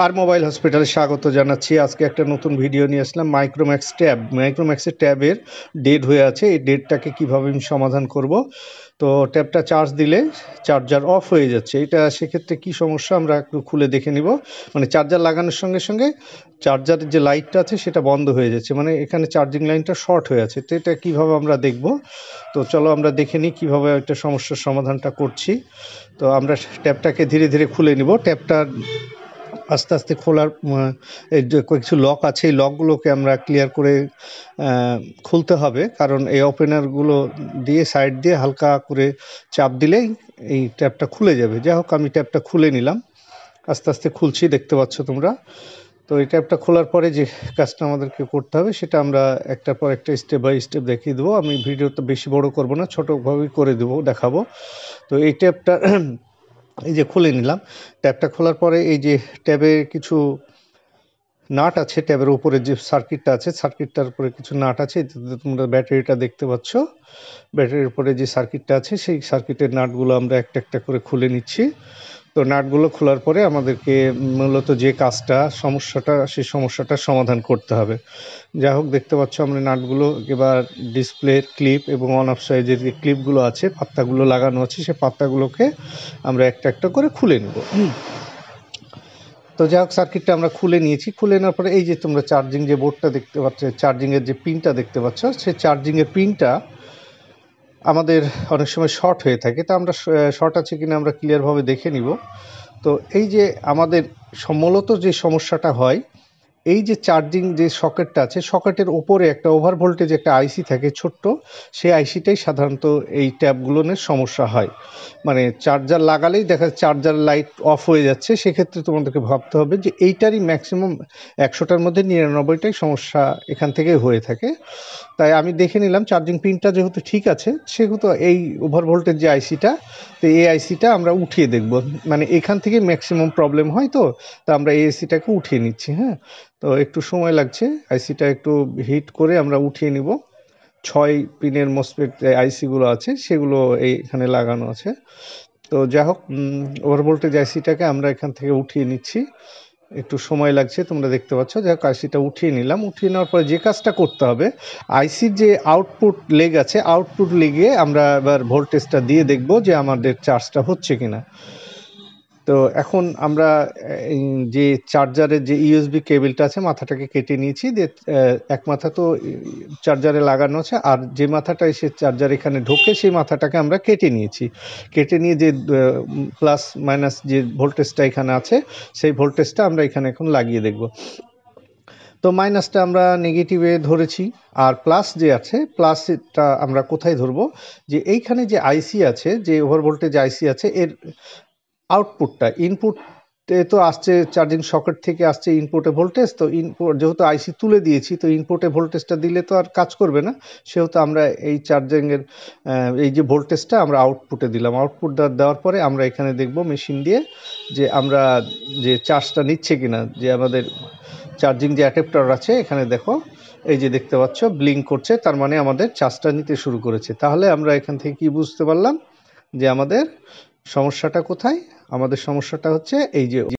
আর mobile হসপিটালে স্বাগত জানাচ্ছি। আজকে একটা নতুন ভিডিও নিয়ে আসলাম। মাইক্রোম্যাক্সের ট্যাবের ডেড হয়ে আছে, এই ডেডটাকে কীভাবে আমি সমাধান করব। তো ট্যাবটা চার্জ দিলে চার্জার অফ হয়ে যাচ্ছে, এটা সেক্ষেত্রে কি সমস্যা আমরা একটু খুলে দেখে নিব। মানে চার্জার লাগানোর সঙ্গে সঙ্গে চার্জারের যে লাইটটা আছে সেটা বন্ধ হয়ে যাচ্ছে, মানে এখানে চার্জিং লাইনটা শর্ট হয়ে আছে। তো এটা কীভাবে আমরা দেখব, তো চলো আমরা দেখে নিই কীভাবে একটা সমস্যার সমাধানটা করছি। তো আমরা ট্যাবটাকে ধীরে ধীরে খুলে নিব। ট্যাবটা আস্তে আস্তে খোলার এই যে কিছু লক আছে, এই লকগুলোকে আমরা ক্লিয়ার করে খুলতে হবে, কারণ এই ওপেনারগুলো দিয়ে সাইড দিয়ে হালকা করে চাপ দিলেই এই ট্যাপটা খুলে যাবে। যাই হোক, আমি ট্যাপটা খুলে নিলাম, আস্তে আস্তে খুলছি, দেখতে পাচ্ছ তোমরা। তো এই ট্যাপটা খোলার পরে যে কাজটা আমাদেরকে করতে হবে সেটা আমরা একটার পর একটা স্টেপ বাই স্টেপ দেখিয়ে দেবো। আমি ভিডিওটা বেশি বড় করব না, ছোটোভাবেই করে দেবো, দেখাবো। তো এই ট্যাপটা এই যে খুলে নিলাম। ট্যাবটা খোলার পরে এই যে ট্যাবে কিছু নাট আছে, ট্যাবের উপরে যে সার্কিটটা আছে সার্কিটটার উপরে কিছু নাট আছে। তোমরা ব্যাটারিটা দেখতে পাচ্ছ, ব্যাটারির উপরে যে সার্কিটটা আছে সেই সার্কিটের নাটগুলো আমরা একটা একটা করে খুলে নিচ্ছি। তো নাটগুলো খোলার পরে আমাদেরকে মূলত যে কাজটা সমস্যাটা সেই সমস্যাটার সমাধান করতে হবে। যাই হোক, দেখতে পাচ্ছ আমরা নাটগুলো এবার ডিসপ্লের ক্লিপ এবং অন অফ সাইজের যে ক্লিপগুলো আছে, পাত্তাগুলো লাগানো আছে, সেই পাত্তাগুলোকে আমরা একটা একটা করে খুলে নেব। তো যাই হোক, সার্কিটটা আমরা খুলে নিয়েছি। খুলে নেওয়ার পরে এই যে তোমরা চার্জিং যে বোর্ডটা দেখতে পাচ্ছ, চার্জিংয়ের যে পিনটা দেখতে পাচ্ছ, সেই চার্জিংয়ের পিনটা আমাদের অনেক সময় শর্ট হয়ে থাকে। তা আমরা শর্ট আছে কিনা আমরা ক্লিয়ারভাবে দেখে নিব। তো এই যে আমাদের মূলত যে সমস্যাটা হয়, এই যে চার্জিং যে সকেটটা আছে, সকেটের ওপরে একটা ওভার ভোল্টেজ একটা আইসি থাকে ছোট্ট, সেই আইসিটাই সাধারণত এই ট্যাবগুলোনের সমস্যা হয়। মানে চার্জার লাগালেই দেখা যাচ্ছে চার্জার লাইট অফ হয়ে যাচ্ছে। সেক্ষেত্রে তোমাদেরকে ভাবতে হবে যে এইটারই ম্যাক্সিমাম 100টার মধ্যে 99টাই সমস্যা এখান থেকেই হয়ে থাকে। তাই আমি দেখে নিলাম চার্জিং পিনটা যেহেতু ঠিক আছে, সেহেতু এই ওভার ভোল্টেজ যে আইসিটা, তো এই আইসিটা আমরা উঠিয়ে দেখব। মানে এখান থেকে ম্যাক্সিমাম প্রবলেম হয়, তো আমরা এই আইসিটাকে উঠিয়ে নিচ্ছি। হ্যাঁ, তো একটু সময় লাগছে, আইসিটা একটু হিট করে আমরা উঠিয়ে নিব। 6 পিনের মসফেট আইসিগুলো আছে সেগুলো এইখানে লাগানো আছে। তো যাই হোক, ওভার ভোল্টেজ আইসিটাকে আমরা এখান থেকে উঠিয়ে নিচ্ছি, একটু সময় লাগছে, তোমরা দেখতে পাচ্ছ। যাই হোক, আইসিটা উঠিয়ে নিলাম। উঠিয়ে নেওয়ার পরে যে কাজটা করতে হবে, আইসির যে আউটপুট লেগ আছে, আউটপুট লেগে আমরা এবার ভোল্টেজটা দিয়ে দেখব যে আমাদের চার্জটা হচ্ছে কিনা। তো এখন আমরা যে চার্জারের যে ইউএসবি কেবলটা আছে, মাথাটাকে কেটে নিয়েছি। এক মাথা তো চার্জারে লাগানো আছে, আর যে মাথাটা এসে চার্জার এখানে ঢোকে সেই মাথাটাকে আমরা কেটে নিয়েছি। কেটে নিয়ে যে প্লাস মাইনাস যে ভোল্টেজটা এখানে আছে, সেই ভোল্টেজটা আমরা এখানে এখন লাগিয়ে দেখব। তো মাইনাসটা আমরা নেগেটিভে ধরেছি, আর প্লাস যে আছে, প্লাসটা আমরা কোথায় ধরবো, যে এইখানে যে আইসি আছে, যে ওভার ভোল্টেজ আইসি আছে, এর আউটপুটটা, ইনপুটে তো আসছে চার্জিং সকেট থেকে আসছে ইনপুটে ভোল্টেজ। তো ইনপুট যেহেতু আইসি তুলে দিয়েছি, তো ইনপুটে ভোল্টেজটা দিলে তো আর কাজ করবে না, সেহেতু আমরা এই চার্জিংয়ের এই যে ভোল্টেজটা আমরা আউটপুটে দিলাম। আউটপুট দেওয়ার পরে আমরা এখানে দেখব মেশিন দিয়ে যে আমরা যে চার্জটা নিচ্ছে কিনা। যে আমাদের চার্জিং যে অ্যাডাপ্টার আছে, এখানে দেখো এই যে দেখতে পাচ্ছ ব্লিঙ্ক করছে, তার মানে আমাদের চার্জটা নিতে শুরু করেছে। তাহলে আমরা এখান থেকে কি বুঝতে পারলাম যে আমাদের সমস্যাটা কোথায়। আমাদের সমস্যাটা হচ্ছে এই যে